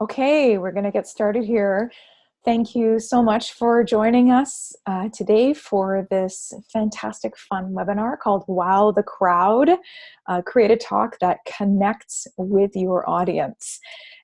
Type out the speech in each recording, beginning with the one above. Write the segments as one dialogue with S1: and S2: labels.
S1: Okay, we're going to get started here. Thank you so much for joining us today for this fantastic fun webinar called Wow the Crowd, Create a Talk that Connects with Your Audience.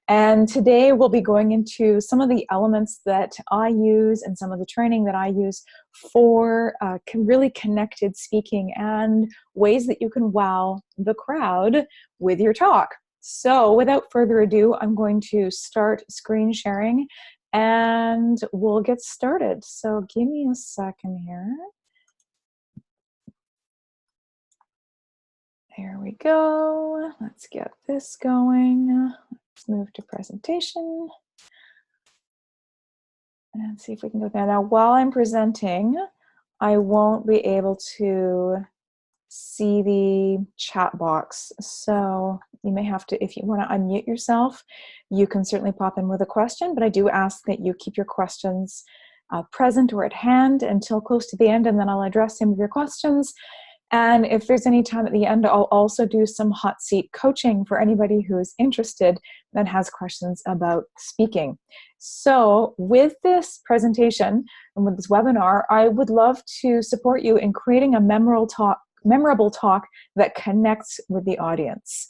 S1: And today we'll be going into some of the elements that I use and some of the training that I use for really connected speaking and ways that you can wow the crowd with your talk. So without further ado, I'm going to start screen sharing and we'll get started. So give me a second here. There we go. Let's get this going. Let's move to presentation and see if we can go there. Now, while I'm presenting, I won't be able to see the chat box. So you may have to, if you want to unmute yourself, you can certainly pop in with a question, but I do ask that you keep your questions present or at hand until close to the end, and then I'll address some of your questions. And if there's any time at the end, I'll also do some hot seat coaching for anybody who is interested and has questions about speaking. So with this presentation and with this webinar, I would love to support you in creating a memorable talk that connects with the audience.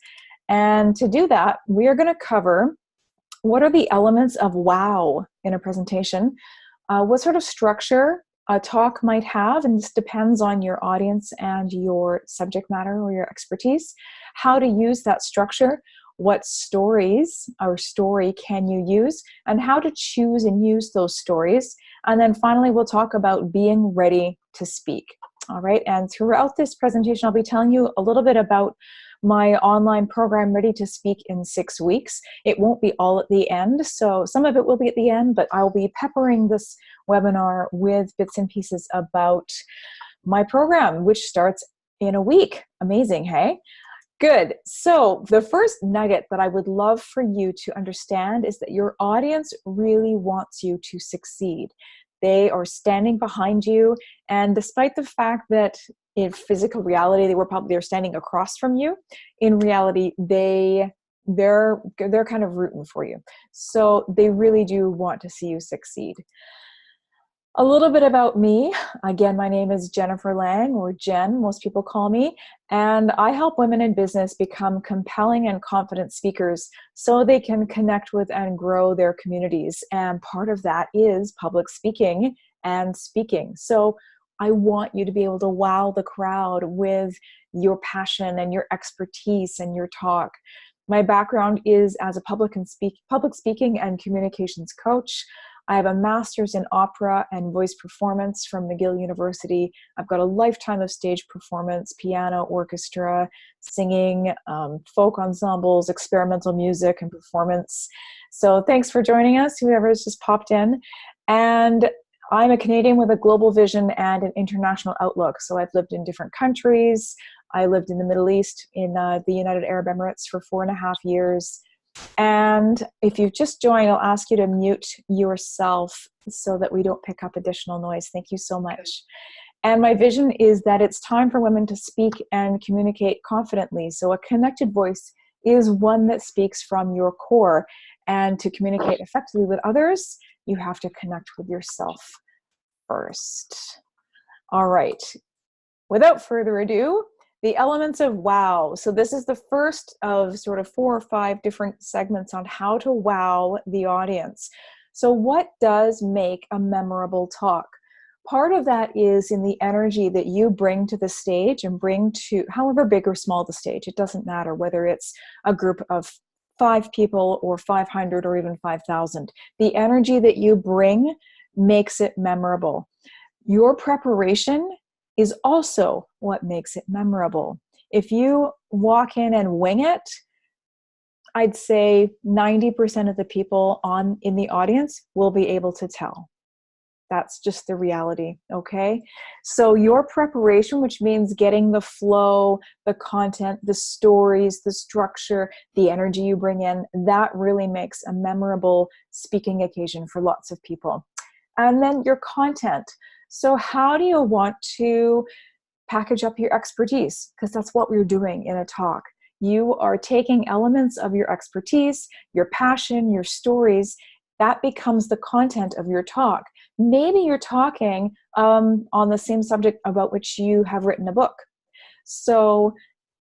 S1: And to do that, we are going to cover what are the elements of wow in a presentation, what sort of structure a talk might have, and this depends on your audience and your subject matter or your expertise, how to use that structure, what stories or story can you use, and how to choose and use those stories. And then finally, we'll talk about being ready to speak. All right, and throughout this presentation, I'll be telling you a little bit about my online program, Ready to Speak in 6 weeks. It won't be all at the end, so some of it will be at the end, but I'll be peppering this webinar with bits and pieces about my program, which starts in a week. Amazing, hey? Good. So the first nugget that I would love for you to understand is that your audience really wants you to succeed. They are standing behind you, and despite the fact that in physical reality they're standing across from you, in reality they're kind of rooting for you. So they really do want to see you succeed. A little bit about me. Again, my name is Jennifer Lang, or Jen, most people call me, and I help women in business become compelling and confident speakers so they can connect with and grow their communities. And part of that is public speaking and speaking. So I want you to be able to wow the crowd with your passion and your expertise and your talk. My background is as a public speaking and communications coach. I have a master's in opera and voice performance from McGill University. I've got a lifetime of stage performance, piano, orchestra, singing, folk ensembles, experimental music, and performance. So thanks for joining us, whoever has just popped in. And I'm a Canadian with a global vision and an international outlook. So I've lived in different countries. I lived in the Middle East, in the United Arab Emirates for 4.5 years. And if you've just joined, I'll ask you to mute yourself so that we don't pick up additional noise. Thank you so much. And my vision is that it's time for women to speak and communicate confidently. So a connected voice is one that speaks from your core. And to communicate effectively with others, you have to connect with yourself first. All right. Without further ado, the elements of wow. So this is the first of sort of 4 or 5 different segments on how to wow the audience. So what does make a memorable talk? Part of that is in the energy that you bring to the stage and bring to, however big or small the stage, it doesn't matter whether it's a group of 5 people or 500 or even 5,000. The energy that you bring makes it memorable. Your preparation is also what makes it memorable. If you walk in and wing it, I'd say 90% of the people in the audience will be able to tell. That's just the reality, okay? So your preparation, which means getting the flow, the content, the stories, the structure, the energy you bring in, that really makes a memorable speaking occasion for lots of people. And then your content. So how do you want to package up your expertise? Because that's what we're doing in a talk. You are taking elements of your expertise, your passion, your stories. That becomes the content of your talk. Maybe you're talking on the same subject about which you have written a book. So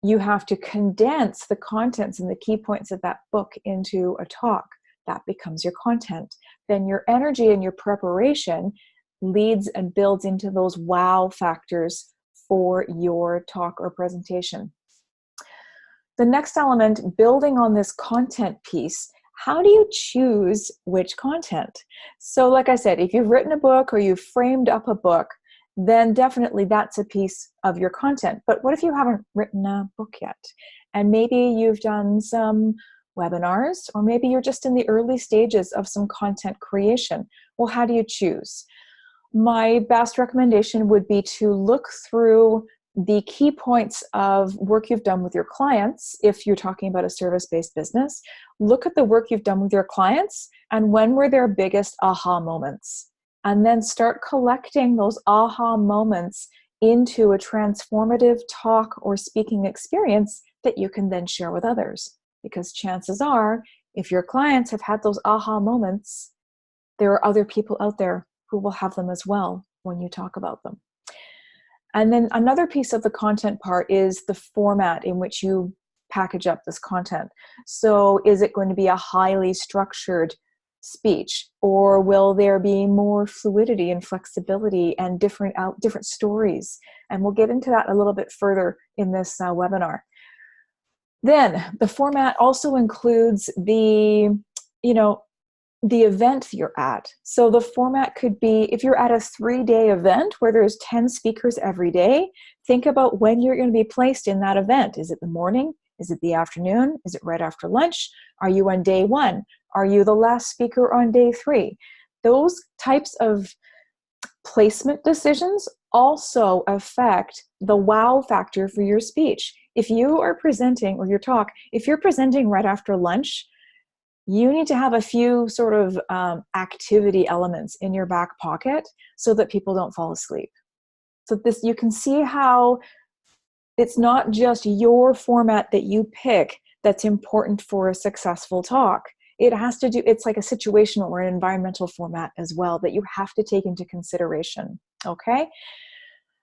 S1: you have to condense the contents and the key points of that book into a talk. That becomes your content. Then your energy and your preparation leads and builds into those wow factors for your talk or presentation. The next element, building on this content piece, how do you choose which content? So like I said, if you've written a book or you've framed up a book, then definitely that's a piece of your content. But what if you haven't written a book yet? And maybe you've done some webinars, or maybe you're just in the early stages of some content creation. Well, how do you choose? My best recommendation would be to look through the key points of work you've done with your clients. If you're talking about a service-based business, look at the work you've done with your clients and when were their biggest aha moments. And then start collecting those aha moments into a transformative talk or speaking experience that you can then share with others. Because chances are, if your clients have had those aha moments, there are other people out there who will have them as well when you talk about them. And then another piece of the content part is the format in which you package up this content. So is it going to be a highly structured speech, or will there be more fluidity and flexibility and different stories? And we'll get into that a little bit further in this webinar. Then the format also includes the event you're at. So the format could be, if you're at a 3-day event where there's 10 speakers every day, think about when you're going to be placed in that event. Is it the morning? Is it the afternoon? Is it right after lunch? Are you on day 1? Are you the last speaker on day 3? Those types of placement decisions also affect the wow factor for your speech. If you are presenting, or your talk, if you're presenting right after lunch, you need to have a few sort of activity elements in your back pocket so that people don't fall asleep. So this, you can see how it's not just your format that you pick that's important for a successful talk. It has to do, it's like a situational or an environmental format as well that you have to take into consideration, okay?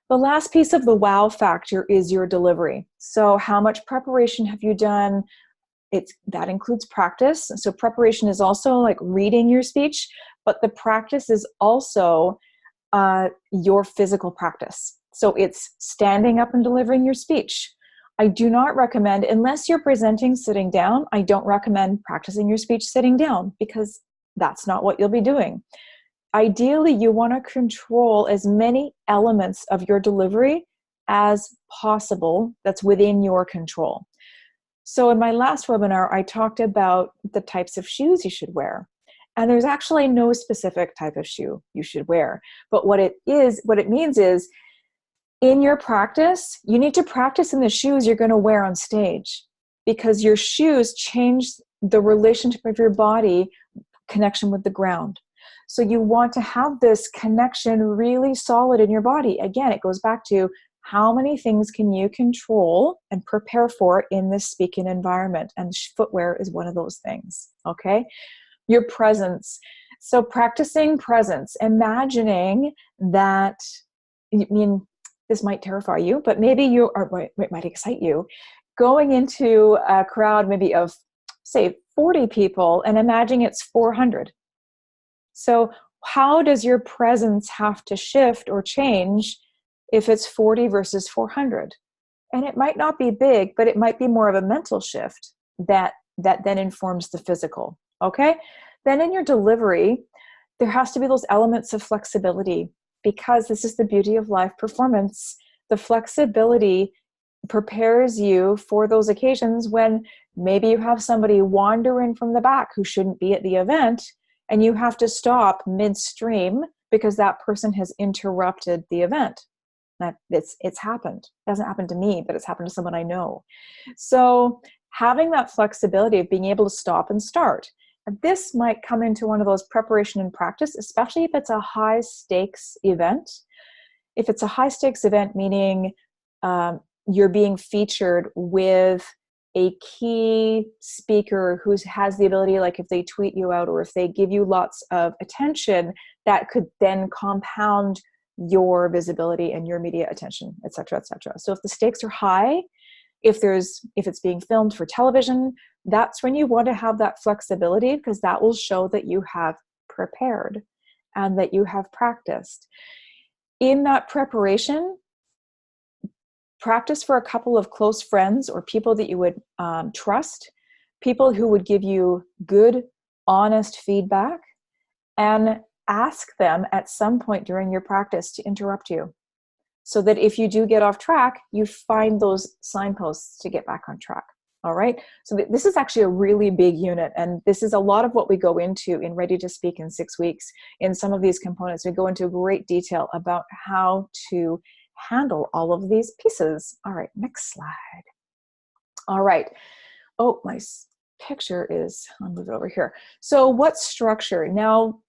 S1: The last piece of the wow factor is your delivery. So how much preparation have you done? That includes practice. So preparation is also like reading your speech, but the practice is also your physical practice. So it's standing up and delivering your speech. I do not recommend, unless you're presenting sitting down, I don't recommend practicing your speech sitting down, because that's not what you'll be doing. Ideally, you want to control as many elements of your delivery as possible that's within your control. So in my last webinar, I talked about the types of shoes you should wear. And there's actually no specific type of shoe you should wear. But what it means is, in your practice, you need to practice in the shoes you're going to wear on stage, because your shoes change the relationship of your body connection with the ground. So you want to have this connection really solid in your body. Again, it goes back to how many things can you control and prepare for in this speaking environment? And footwear is one of those things, okay? Your presence. So practicing presence, imagining that, I mean, this might terrify you, but maybe it might excite you. Going into a crowd maybe of, say, 40 people and imagining it's 400. So how does your presence have to shift or change if it's 40 versus 400? And it might not be big, but it might be more of a mental shift that then informs the physical, okay? Then in your delivery, there has to be those elements of flexibility, because this is the beauty of live performance. The flexibility prepares you for those occasions when maybe you have somebody wander in from the back who shouldn't be at the event, and you have to stop midstream because that person has interrupted the event. It's happened. It hasn't happened to me, but it's happened to someone I know. So having that flexibility of being able to stop and start. This might come into one of those preparation and practice, especially if it's a high stakes event. If it's a high stakes event, meaning you're being featured with a key speaker who has the ability, like if they tweet you out or if they give you lots of attention, that could then compound your visibility and your media attention, et cetera, et cetera. So if the stakes are high, if it's being filmed for television, that's when you want to have that flexibility, because that will show that you have prepared and that you have practiced. In that preparation, practice for a couple of close friends or people that you would trust, people who would give you good, honest feedback, and ask them at some point during your practice to interrupt you, so that if you do get off track, you find those signposts to get back on track. All right. So this is actually a really big unit. And this is a lot of what we go into in Ready to Speak in 6 weeks. In some of these components, we go into great detail about how to handle all of these pieces. All right, next slide. All right. Oh, my picture is, I'll move it over here. So what structure? Now,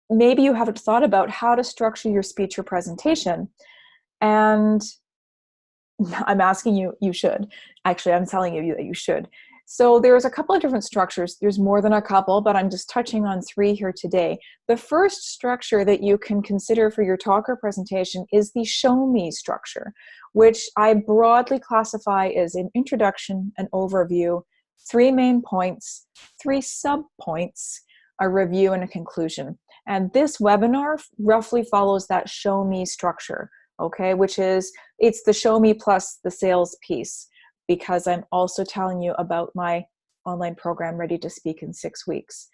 S1: maybe you haven't thought about how to structure your speech or presentation. And I'm asking you, you should. Actually, I'm telling you that you should. So there's a couple of different structures. There's more than a couple, but I'm just touching on 3 here today. The first structure that you can consider for your talk or presentation is the show me structure, which I broadly classify as an introduction, an overview, 3 main points, 3 sub-points, a review, and a conclusion. And this webinar roughly follows that show me structure. Okay, which is, it's the show me plus the sales piece, because I'm also telling you about my online program, Ready to Speak in 6 weeks.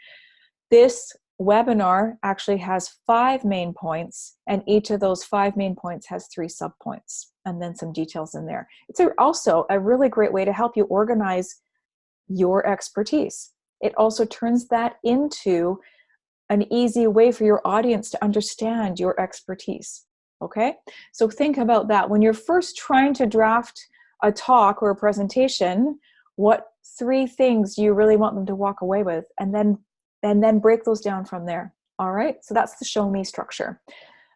S1: This webinar actually has 5 main points, and each of those 5 main points has 3 sub-points, and then some details in there. It's also a really great way to help you organize your expertise. It also turns that into an easy way for your audience to understand your expertise. Okay, so think about that. When you're first trying to draft a talk or a presentation, what 3 things do you really want them to walk away with? And then break those down from there. All right, so that's the show me structure.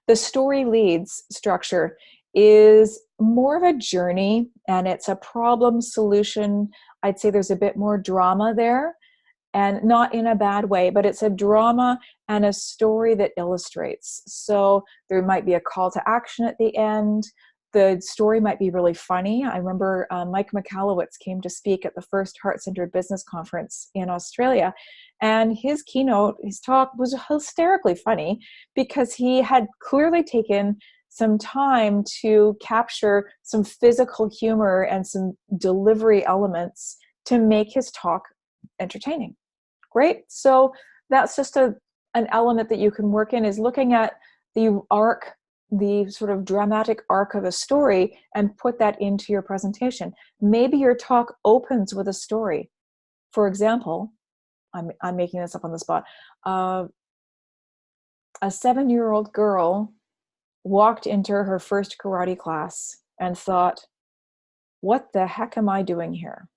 S1: The story leads structure is more of a journey, and it's a problem solution. I'd say there's a bit more drama there, and not in a bad way, but it's a drama and a story that illustrates. So there might be a call to action at the end. The story might be really funny. I remember Mike Michalowicz came to speak at the first Heart-Centered Business Conference in Australia, and his talk was hysterically funny, because he had clearly taken some time to capture some physical humor and some delivery elements to make his talk entertaining. Great. So that's just an element that you can work in, is looking at the arc, the sort of dramatic arc of a story, and put that into your presentation. Maybe your talk opens with a story. For example, I'm making this up on the spot. A 7-year-old girl walked into her first karate class and thought, what the heck am I doing here?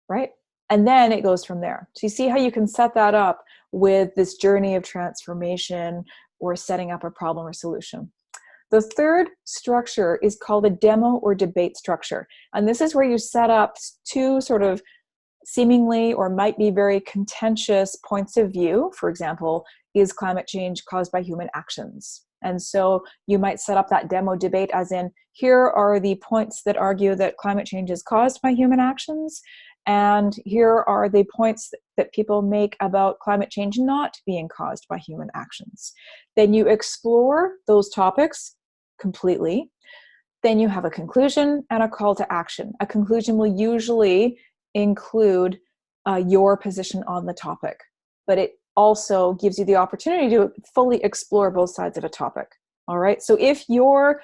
S1: Right? And then it goes from there. So you see how you can set that up with this journey of transformation or setting up a problem or solution. The third structure is called a demo or debate structure. And this is where you set up 2 sort of seemingly or might be very contentious points of view. For example, is climate change caused by human actions? And so you might set up that demo debate as in, here are the points that argue that climate change is caused by human actions, and here are the points that people make about climate change not being caused by human actions. Then you explore those topics completely. Then you have a conclusion and a call to action. A conclusion will usually include your position on the topic, but it also gives you the opportunity to fully explore both sides of a topic. All right, so if your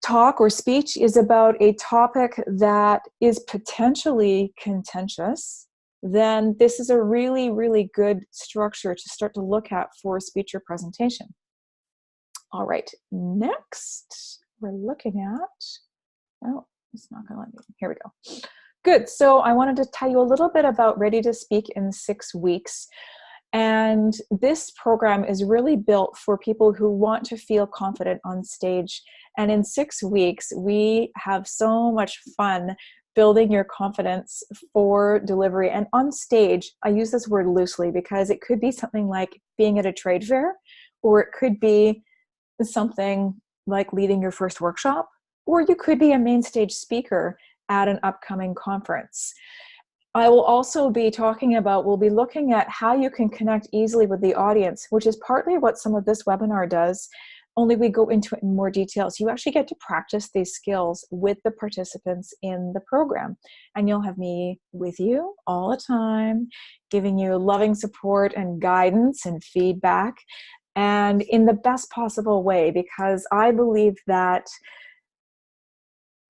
S1: talk or speech is about a topic that is potentially contentious, then this is a really, really good structure to start to look at for a speech or presentation. All right, next we're looking at, oh, it's not gonna let me, here we go. Good, so I wanted to tell you a little bit about Ready to Speak in 6 weeks. And this program is really built for people who want to feel confident on stage. And in 6 weeks, we have so much fun building your confidence for delivery. And on stage, I use this word loosely because it could be something like being at a trade fair, or it could be something like leading your first workshop, or you could be a main stage speaker at an upcoming conference. I will also be talking about, we'll be looking at how you can connect easily with the audience, which is partly what some of this webinar does, only we go into it in more detail. So you actually get to practice these skills with the participants in the program. And you'll have me with you all the time, giving you loving support and guidance and feedback, and in the best possible way, because I believe that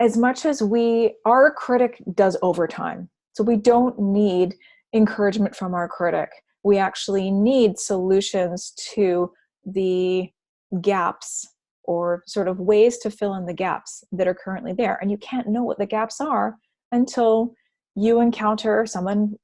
S1: as much as our critic does overtime, so we don't need encouragement from our critic. We actually need solutions to the gaps, or sort of ways to fill in the gaps that are currently there. And you can't know what the gaps are until you encounter someone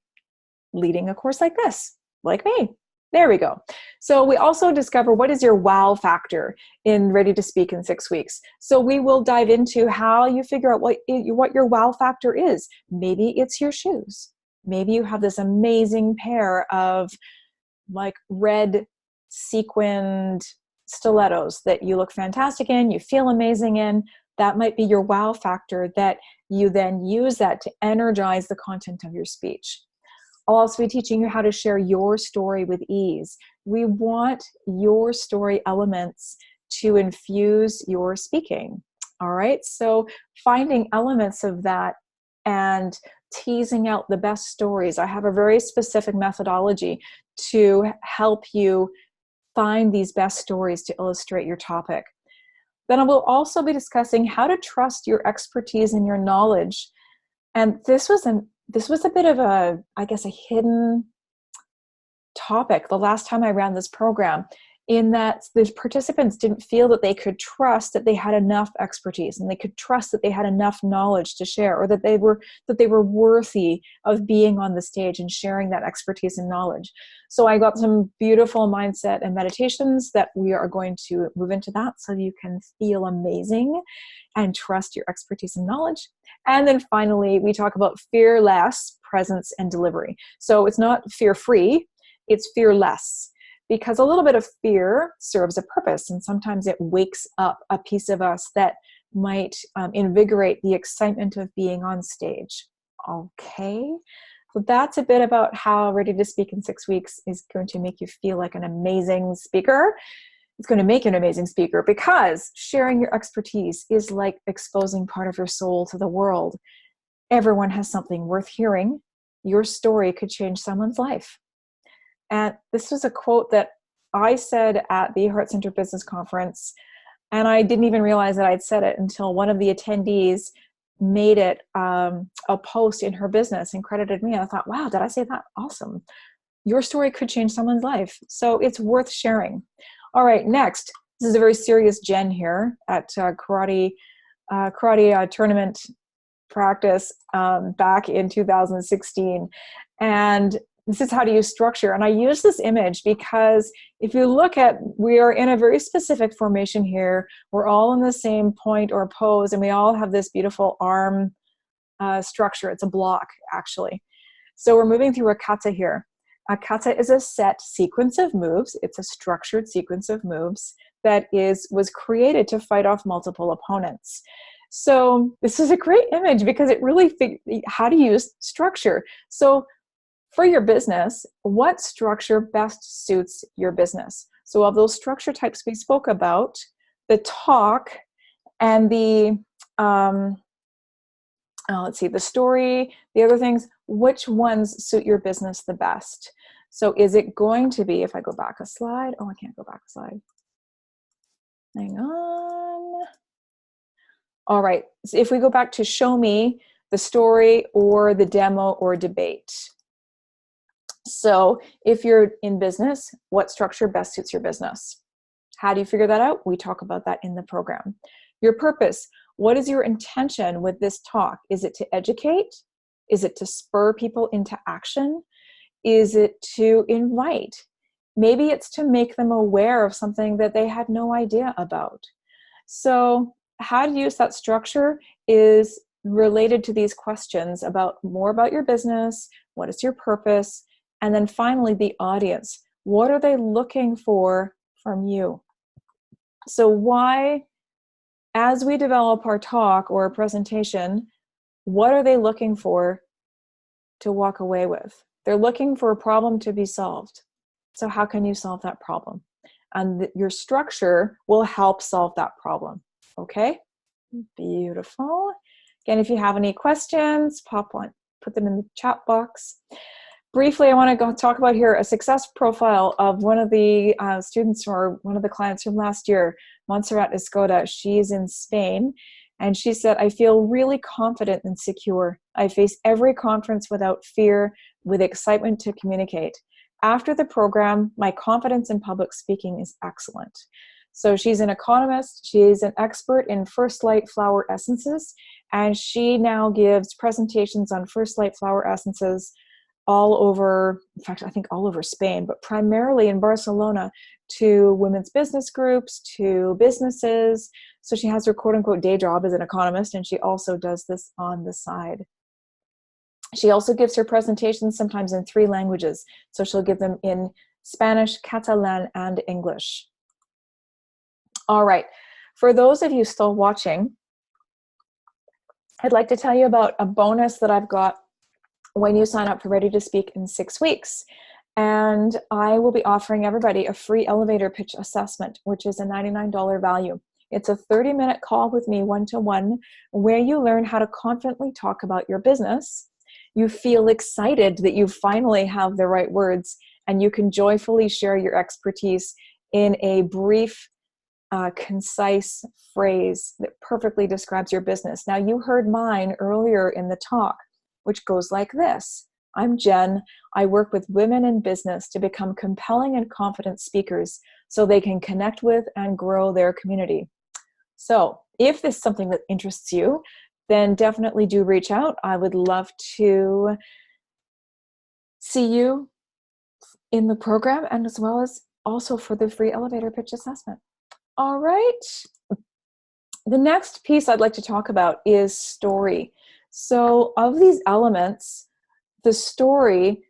S1: leading a course like this, like me. There we go. So we also discover what is your wow factor in Ready to Speak in 6 weeks. So we will dive into how you figure out what your wow factor is. Maybe it's your shoes. Maybe you have this amazing pair of like red sequined stilettos that you look fantastic in, you feel amazing in. That might be your wow factor that you then use that to energize the content of your speech. I'll also be teaching you how to share your story with ease. We want your story elements to infuse your speaking. All right, so finding elements of that and teasing out the best stories. I have a very specific methodology to help you find these best stories to illustrate your topic. Then I will also be discussing how to trust your expertise and your knowledge. And this was a bit of a, I guess, a hidden topic the last time I ran this program, in that the participants didn't feel that they could trust that they had enough expertise and they could trust that they had enough knowledge to share, or that they were worthy of being on the stage and sharing that expertise and knowledge. So I got some beautiful mindset and meditations that we are going to move into that, so you can feel amazing and trust your expertise and knowledge. And then finally, we talk about fearless presence and delivery. So it's not fear-free, it's fearless, because a little bit of fear serves a purpose, and sometimes it wakes up a piece of us that might invigorate the excitement of being on stage. Okay, so that's a bit about how Ready to Speak in 6 weeks is going to make you feel like an amazing speaker. It's going to make you an amazing speaker, because sharing your expertise is like exposing part of your soul to the world. Everyone has something worth hearing. Your story could change someone's life. And this was a quote that I said at the Heart Center Business Conference, and I didn't even realize that I'd said it until one of the attendees made it a post in her business and credited me. And I thought, wow, did I say that? Awesome. Your story could change someone's life. So it's worth sharing. All right, next. This is a very serious Jen here at karate tournament practice back in 2016. And this is how to use structure. And I use this image because if you look at, we are in a very specific formation here. We're all in the same point or pose, and we all have this beautiful arm structure. It's a block, actually. So we're moving through a kata here. A kata is a set sequence of moves. It's a structured sequence of moves that was created to fight off multiple opponents. So this is a great image because it really how to use structure. So for your business, what structure best suits your business? So of those structure types we spoke about, the talk and the, let's see, the story, the other things, which ones suit your business the best? So is it going to be, if I go back a slide, I can't go back a slide. Hang on. All right, so if we go back to show me the story or the demo or debate. So if you're in business, what structure best suits your business? How do you figure that out? We talk about that in the program. Your purpose. What is your intention with this talk? Is it to educate? Is it to spur people into action? Is it to invite? Maybe it's to make them aware of something that they had no idea about. So how to use that structure is related to these questions about more about your business, what is your purpose, and then finally the audience. What are they looking for from you? So why, as we develop our talk or a presentation, what are they looking for to walk away with? They're looking for a problem to be solved. So how can you solve that problem? And your structure will help solve that problem. Okay? Beautiful. Again, if you have any questions, put them in the chat box. Briefly, I want to go talk about here a success profile of one of the students or one of the clients from last year, Montserrat Escoda. She's in Spain, and she said, I feel really confident and secure. I face every conference without fear, with excitement to communicate. After the program, my confidence in public speaking is excellent. So she's an economist, she's an expert in First Light flower essences, and she now gives presentations on First Light flower essences all over, in fact, I think all over Spain, but primarily in Barcelona, to women's business groups, to businesses. So she has her quote-unquote day job as an economist, and she also does this on the side. She also gives her presentations sometimes in 3 languages. So she'll give them in Spanish, Catalan, and English. All right, for those of you still watching, I'd like to tell you about a bonus that I've got when you sign up for Ready to Speak in 6 weeks. And I will be offering everybody a free elevator pitch assessment, which is a $99 value. It's a 30-minute call with me one-to-one where you learn how to confidently talk about your business. You feel excited that you finally have the right words, and you can joyfully share your expertise in a brief, concise phrase that perfectly describes your business. Now, you heard mine earlier in the talk, which goes like this. I'm Jen. I work with women in business to become compelling and confident speakers so they can connect with and grow their community. So if this is something that interests you, then definitely do reach out. I would love to see you in the program, and as well as also for the free elevator pitch assessment. All right. The next piece I'd like to talk about is story. So of these elements, the story,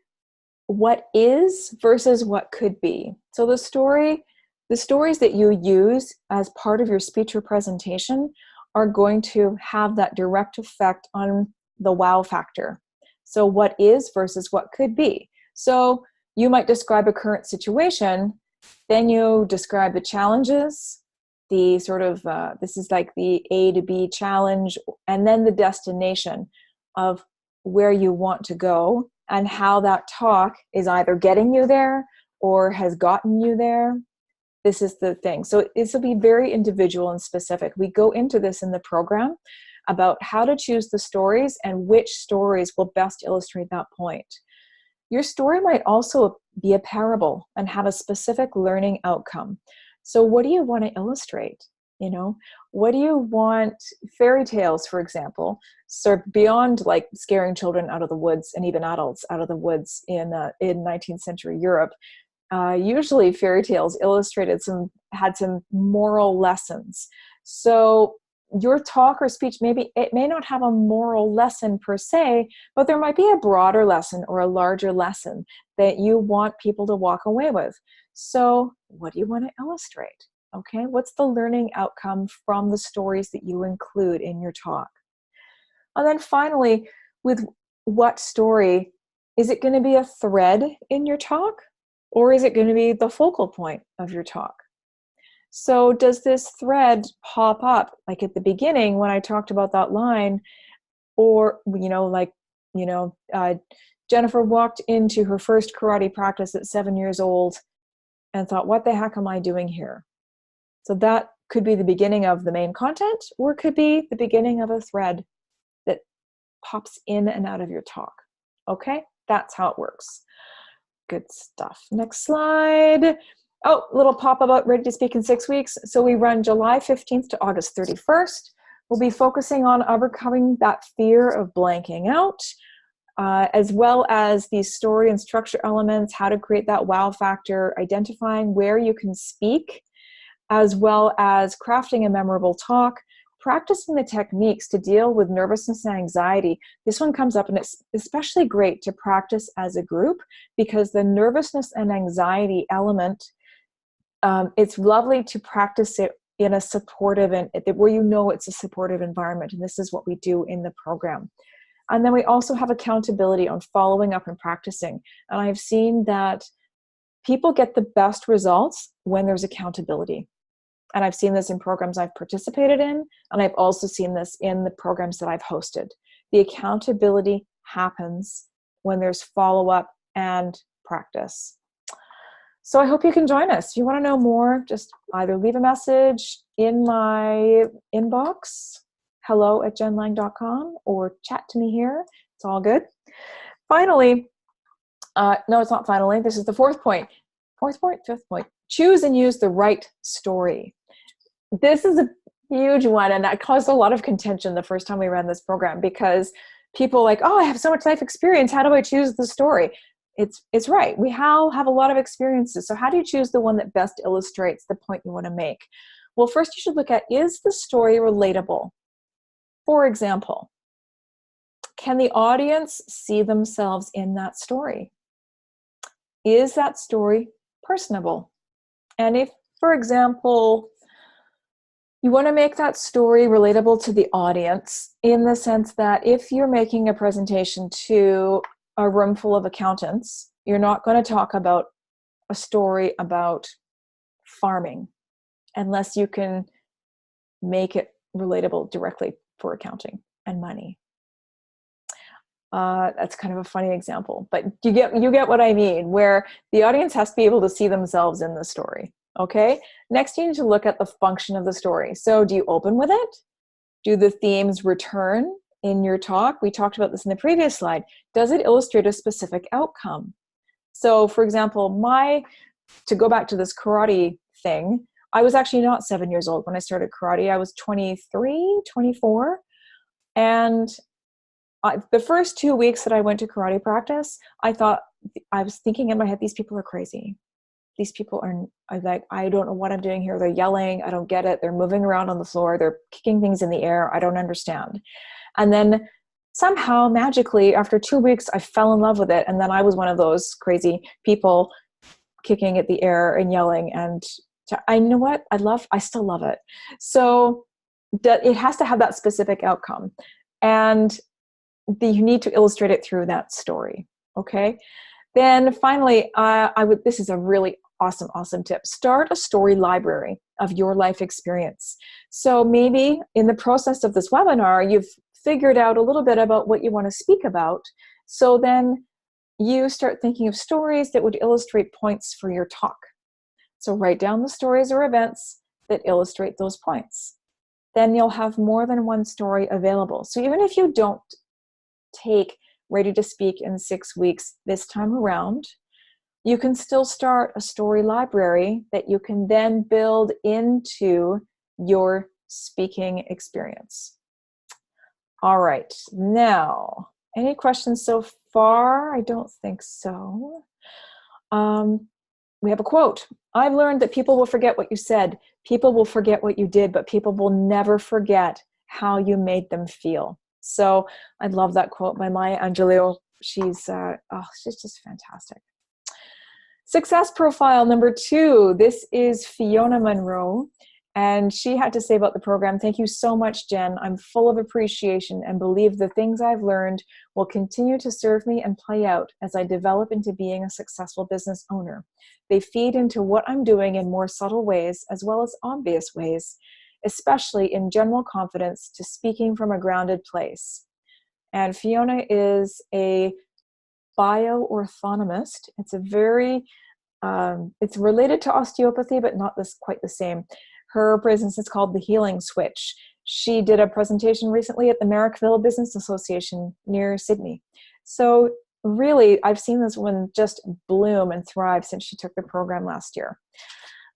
S1: what is versus what could be. So the stories that you use as part of your speech or presentation are going to have that direct effect on the wow factor. So what is versus what could be. So you might describe a current situation, then you describe the challenges, the sort of, this is like the A to B challenge, and then the destination of where you want to go and how that talk is either getting you there or has gotten you there. This is the thing. So this will be very individual and specific. We go into this in the program about how to choose the stories and which stories will best illustrate that point. Your story might also be a parable and have a specific learning outcome. So what do you want to illustrate? You know, what do you want? Fairy tales, for example, so beyond like scaring children out of the woods and even adults out of the woods in 19th century Europe. Usually fairy tales had some moral lessons. So your talk or speech, maybe it may not have a moral lesson per se, but there might be a broader lesson or a larger lesson that you want people to walk away with. So what do you want to illustrate? Okay, what's the learning outcome from the stories that you include in your talk? And then finally, with what story, is it going to be a thread in your talk? Or is it going to be the focal point of your talk? So does this thread pop up like at the beginning when I talked about that line? Or, Jennifer walked into her first karate practice at 7 years old and thought, what the heck am I doing here? So that could be the beginning of the main content, or it could be the beginning of a thread that pops in and out of your talk. Okay, that's how it works. Good stuff. Next slide. Oh, little pop about Ready to Speak in 6 weeks. So we run July 15th to August 31st. We'll be focusing on overcoming that fear of blanking out, as well as these story and structure elements, how to create that wow factor, identifying where you can speak, as well as crafting a memorable talk, practicing the techniques to deal with nervousness and anxiety, this one comes up, and it's especially great to practice as a group, because the nervousness and anxiety element, it's lovely to practice it in a supportive, and where you know it's a supportive environment. And this is what we do in the program. And then we also have accountability on following up and practicing. And I've seen that people get the best results when there's accountability. And I've seen this in programs I've participated in, and I've also seen this in the programs that I've hosted. The accountability happens when there's follow-up and practice. So I hope you can join us. If you want to know more, just either leave a message in my inbox, hello@jenlang.com, or chat to me here. It's all good. Finally, no, it's not finally. This is the fifth point. Choose and use the right story. This is a huge one, and that caused a lot of contention the first time we ran this program, because people like, oh, I have so much life experience. How do I choose the story? It's right. We have a lot of experiences. So how do you choose the one that best illustrates the point you want to make? Well, first you should look at, is the story relatable? For example, can the audience see themselves in that story? Is that story personable? And if, for example, you want to make that story relatable to the audience, in the sense that if you're making a presentation to a room full of accountants, you're not going to talk about a story about farming unless you can make it relatable directly for accounting and money. That's kind of a funny example, but you get what I mean, where the audience has to be able to see themselves in the story. Okay. Next, you need to look at the function of the story. So do you open with it? Do the themes return in your talk? We talked about this in the previous slide. Does it illustrate a specific outcome? So for example, to go back to this karate thing, I was actually not 7 years old when I started karate. I was 23, 24. And the first 2 weeks that I went to karate practice, I was thinking in my head, these people are crazy. These people I don't know what I'm doing here. They're yelling. I don't get it. They're moving around on the floor. They're kicking things in the air. I don't understand. And then somehow, magically, after 2 weeks, I fell in love with it. And then I was one of those crazy people kicking at the air and yelling. And you know what? I still love it. So it has to have that specific outcome. And you need to illustrate it through that story. Okay. Then finally, this is a really awesome tip. Start a story library of your life experience. So maybe in the process of this webinar, you've figured out a little bit about what you want to speak about. So then you start thinking of stories that would illustrate points for your talk. So write down the stories or events that illustrate those points. Then you'll have more than one story available. So even if you don't take Ready to Speak in 6 weeks this time around, you can still start a story library that you can then build into your speaking experience. All right, now, any questions so far? I don't think so. We have a quote. I've learned that people will forget what you said. People will forget what you did, but people will never forget how you made them feel. So I love that quote by Maya Angelou. She's just fantastic. Success profile number 2. This is Fiona Munro. And she had to say about the program, thank you so much, Jen. I'm full of appreciation and believe the things I've learned will continue to serve me and play out as I develop into being a successful business owner. They feed into what I'm doing in more subtle ways as well as obvious ways, especially in general confidence to speaking from a grounded place. And Fiona is a bioorthonomist. It's it's related to osteopathy, but not quite the same. Her business is called The Healing Switch. She did a presentation recently at the Marrickville Business Association near Sydney. So really, I've seen this one just bloom and thrive since she took the program last year.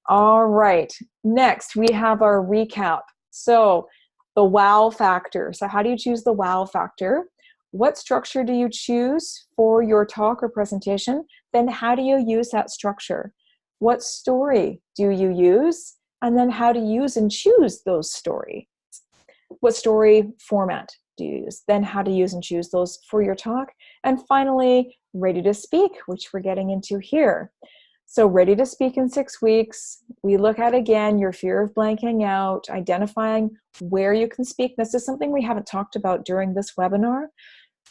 S1: All right, next we have our recap. So the wow factor. So how do you choose the wow factor? What structure do you choose for your talk or presentation? Then how do you use that structure? What story do you use? And then how to use and choose those stories. what story format do you use? Then how to use and choose those for your talk. And finally, ready to speak, which we're getting into here. So ready to speak in 6 weeks. We look at, again, your fear of blanking out, identifying where you can speak. This is something we haven't talked about during this webinar,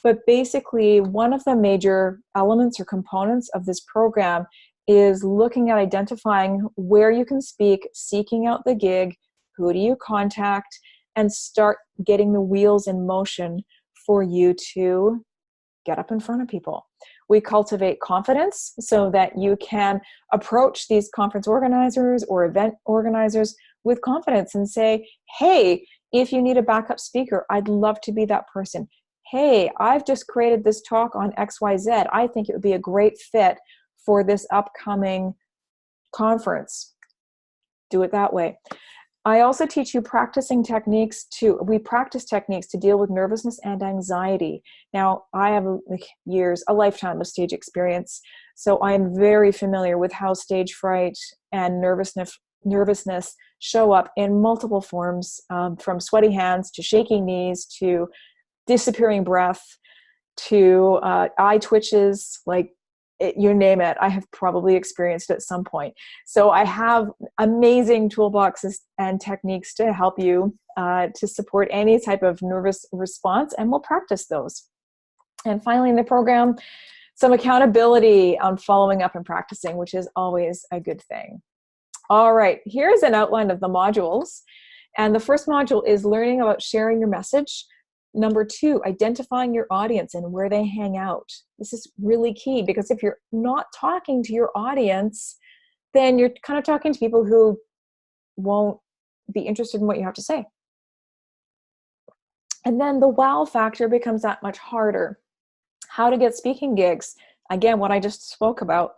S1: but basically one of the major elements or components of this program is looking at identifying where you can speak, seeking out the gig, who do you contact, and start getting the wheels in motion for you to get up in front of people. We cultivate confidence so that you can approach these conference organizers or event organizers with confidence and say, hey, if you need a backup speaker, I'd love to be that person. Hey, I've just created this talk on XYZ. I think it would be a great fit for this upcoming conference. Do it that way. I also teach you practicing techniques we practice techniques to deal with nervousness and anxiety. Now, I have a lifetime of stage experience, so I am very familiar with how stage fright and nervousness show up in multiple forms, from sweaty hands to shaking knees to disappearing breath to eye twitches, you name it, I have probably experienced at some point. So I have amazing toolboxes and techniques to help you to support any type of nervous response, and we'll practice those. And finally in the program, some accountability on following up and practicing, which is always a good thing. All right, here's an outline of the modules. And the first module is learning about sharing your message. Number 2, identifying your audience and where they hang out. This is really key, because if you're not talking to your audience, then you're kind of talking to people who won't be interested in what you have to say. And then the wow factor becomes that much harder. How to get speaking gigs. Again, what I just spoke about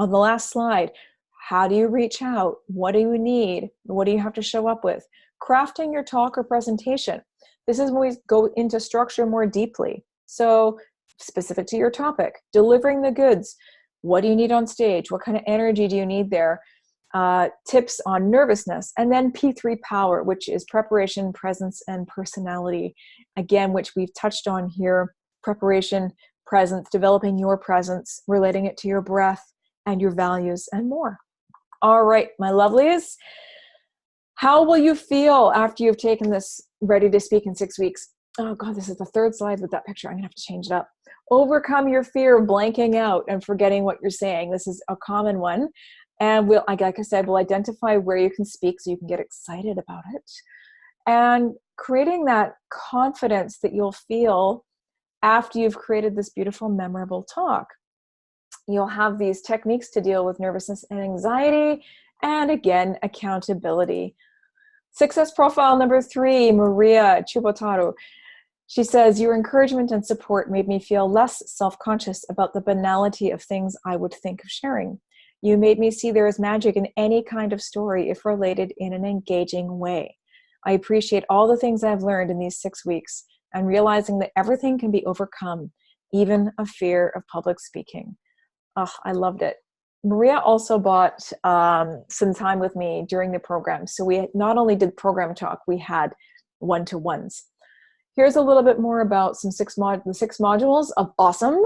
S1: on the last slide. How do you reach out? What do you need? What do you have to show up with? Crafting your talk or presentation. This is when we go into structure more deeply. So specific to your topic, delivering the goods. What do you need on stage? What kind of energy do you need there? Tips on nervousness. And then P3 power, which is preparation, presence, and personality. Again, which we've touched on here. Preparation, presence, developing your presence, relating it to your breath and your values, and more. All right, my lovelies. How will you feel after you've taken this ready to speak in 6 weeks? Oh God, this is the 3rd slide with that picture. I'm gonna have to change it up. Overcome your fear of blanking out and forgetting what you're saying. This is a common one. And like I said, we'll identify where you can speak so you can get excited about it. And creating that confidence that you'll feel after you've created this beautiful, memorable talk. You'll have these techniques to deal with nervousness and anxiety, and again, accountability. Success profile number 3, Maria Chubotaro. She says, your encouragement and support made me feel less self-conscious about the banality of things I would think of sharing. You made me see there is magic in any kind of story if related in an engaging way. I appreciate all the things I've learned in these 6 weeks and realizing that everything can be overcome, even a fear of public speaking. Oh, I loved it. Maria also bought some time with me during the program. So we not only did program talk, we had one-to-ones. Here's a little bit more about the 6 modules of awesome.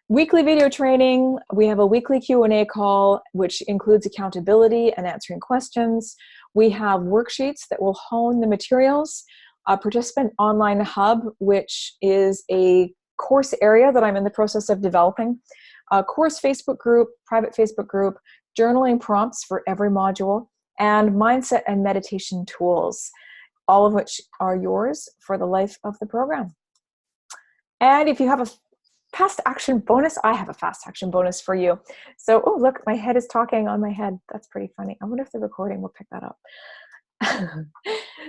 S1: Weekly video training. We have a weekly Q&A call, which includes accountability and answering questions. We have worksheets that will hone the materials. A participant online hub, which is a course area that I'm in the process of developing. A course Facebook group, private Facebook group, journaling prompts for every module, and mindset and meditation tools, all of which are yours for the life of the program. And if you have a fast action bonus, I have a fast action bonus for you. So, oh, look, my head is talking on my head. That's pretty funny. I wonder if the recording will pick that up.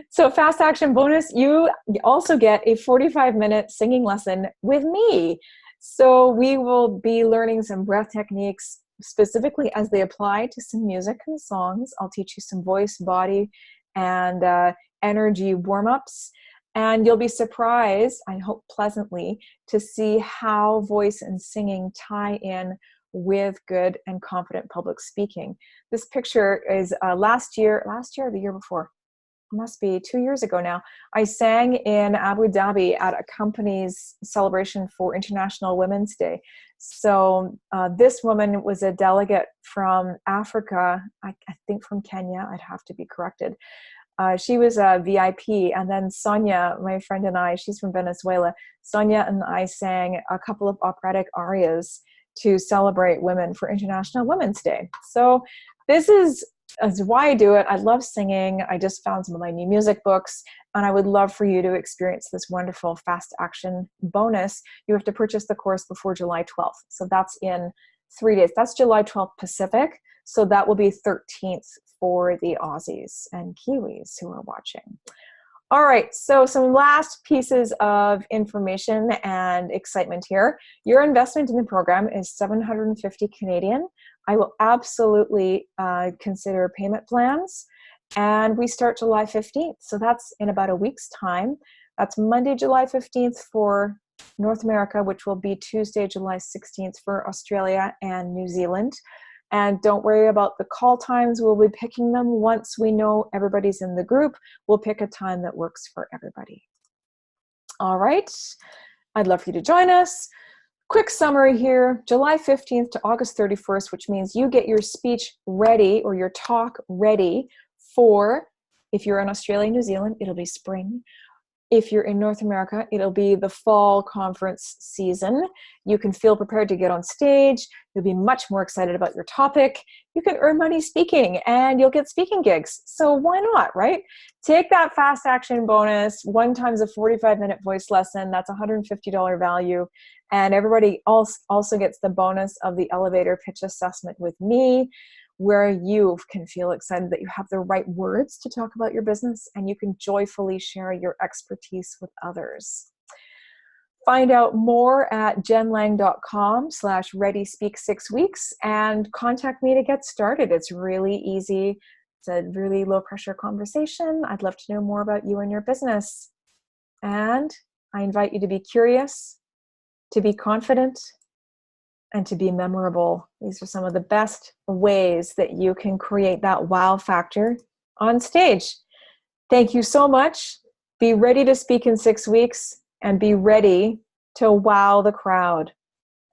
S1: So fast action bonus, you also get a 45-minute singing lesson with me. So we will be learning some breath techniques specifically as they apply to some music and songs. I'll teach you some voice, body, and energy warm-ups. And you'll be surprised, I hope pleasantly, to see how voice and singing tie in with good and confident public speaking. This picture is last year or the year before? must be 2 years ago now, I sang in Abu Dhabi at a company's celebration for International Women's Day. So this woman was a delegate from Africa, I think from Kenya, I'd have to be corrected. She was a VIP, and then Sonia, my friend, and I, she's from Venezuela, Sonia and I sang a couple of operatic arias to celebrate women for International Women's Day. So this is why I do it. I love singing. I just found some of my new music books, and I would love for you to experience this wonderful fast action bonus. You have to purchase the course before July 12th. So that's in 3 days. That's July 12th Pacific. So that will be 13th for the Aussies and Kiwis who are watching. All right, so some last pieces of information and excitement here. Your investment in the program is $750 Canadian. I will absolutely consider payment plans. And we start July 15th. So that's in about a week's time. That's Monday, July 15th for North America, which will be Tuesday, July 16th for Australia and New Zealand. And don't worry about the call times. We'll be picking them once we know everybody's in the group. We'll pick a time that works for everybody. All right. I'd love for you to join us. Quick summary here, July 15th to August 31st, which means you get your speech ready or your talk ready for, if you're in Australia, New Zealand, it'll be spring. If you're in North America, it'll be the fall conference season. You can feel prepared to get on stage. You'll be much more excited about your topic. You can earn money speaking, and you'll get speaking gigs. So why not, right? Take that fast action bonus. 1 times a 45-minute voice lesson. That's $150 value. And everybody also gets the bonus of the elevator pitch assessment with me, where you can feel excited that you have the right words to talk about your business and you can joyfully share your expertise with others. Find out more at jenlang.com/readyspeak6weeks and contact me to get started. It's really easy. It's a really low pressure conversation. I'd love to know more about you and your business. And I invite you to be curious, to be confident, and to be memorable. These are some of the best ways that you can create that wow factor on stage. Thank you so much. Be ready to speak in 6 weeks and be ready to wow the crowd.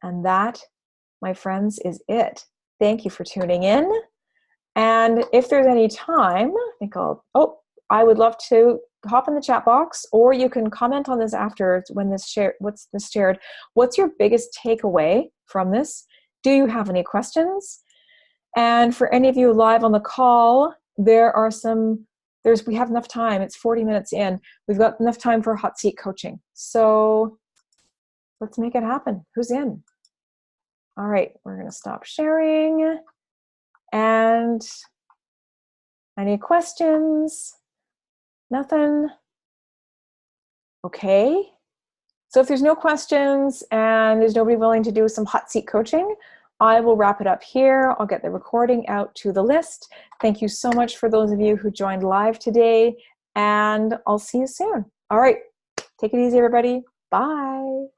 S1: And that, my friends, is it. Thank you for tuning in. And if there's any time, I would love to hop in the chat box, or you can comment on this after when this shared. What's your biggest takeaway from this? Do you have any questions? And for any of you live on the call, we have enough time. It's 40 minutes in. We've got enough time for hot seat coaching. So let's make it happen. Who's in? All right, we're going to stop sharing. And any questions? Nothing? Okay. So if there's no questions and there's nobody willing to do some hot seat coaching, I will wrap it up here. I'll get the recording out to the list. Thank you so much for those of you who joined live today, and I'll see you soon. All right. Take it easy, everybody. Bye.